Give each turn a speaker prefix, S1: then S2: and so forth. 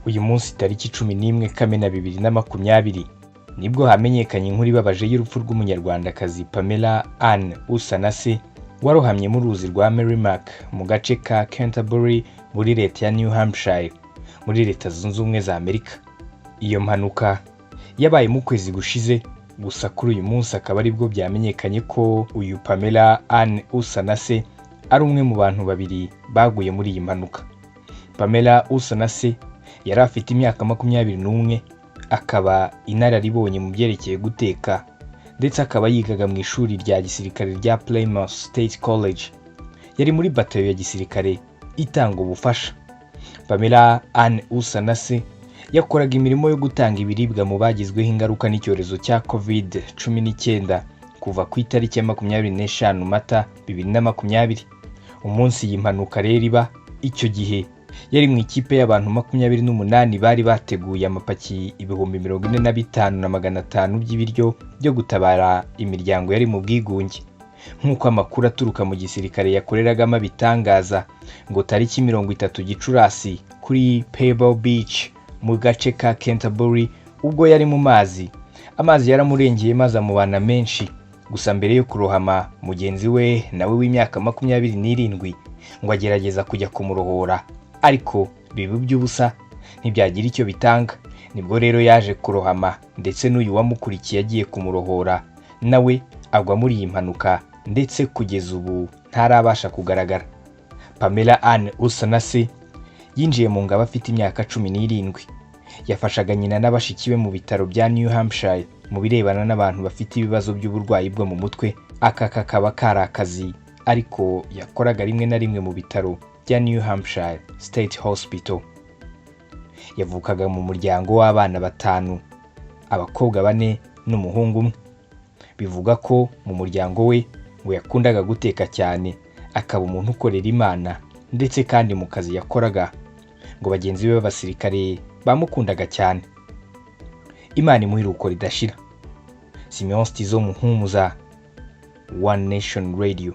S1: Uyu munsi tariki 11 Kamena 2020 nibwo hamenyekanye inkuru ibabaje y'urupfu rw'umunyarwandakazi Pamela Anne Usanase warohamye mu ruzi rwa Merrimack mu gace ka Canterbury muri leta ya New Hampshire muri leta zunze ubumwe za Amerika. Iyo mpanuka yabaye mu kwezi gushize, gusa kuri uyu munsi akaba aribwo byamenyekanye ko uyu Pamela Anne Usanase ari umwe mu bantu babiri baguye muri iyi mpanuka. Pamela Usanase yari afite imyaka 21, akaba inararibonye mu byerekeye guteka, ndetse akaba yigaga mu ishuri rya gisirikare rya Plymouth State College. Yari muri batayo ya gisirikare itanga ubufasha. Pamela Anne Usanase yakoraga imirimo yo gutanga ibiribwa mu bagizweho ingaruka n'icyorezo cya COVID-19 kuva ku itariki ya 25 Mata 2020. Umunsi iyi mpanuka rero iba, icyo gihe yari mu ikipe y'abantu 28 bari bateguye amapaki 45,500 by'ibiryo byo gutabara imiryango yari mu bwigunge. Nk'uko amakuru aturuka mu gisirikare yakoreragamo bitangaza, ngo tariki 30 Gicurasi kuri Pebble Beach mu gace ka Canterbury, ubwo yari mu amazi yaramurengeye maze amubana menshi. Gusa mbere yo kurohama, mugenzi we nawe w'imyaka 27 ngo agerageza kujya kumurohora, ariko biba by'ubusa, ntibyagira icyo bitanga. Nibwo rero yaje kurohama, ndetse n'uyu wamukurikiye agiye kumurohora nawe agwa muri iyi mpanuka, ndetse kugeza ubu ntarabasha kugaragara. Pamela Anne Usanase yinjiye mu ngabo afite imyaka 17. Yafashaga nyina n'abashiki be mu bitaro bya New Hampshire mu birebana n'abantu bafite ibibazo by'uburwayi bwo mu mutwe. Aka kakaba kari akazi ariko yakoraga rimwe na rimwe mu bitaro bya New Hampshire State Hospital. Yavukaga mu muryango w'abana 5, abakobwa 4 n'umuhungu 1. Bivuga ko mu muryango we ngo yakundaga guteka cyane, akaba umuntu ukorera Imana, ndetse kandi mu kazi yakoraga ngo bagenzi be b'abasirikare bamukundaga cyane. Imana imuhiruko ridashira. Simeon Stizo Muhumuza, One Nation Radio.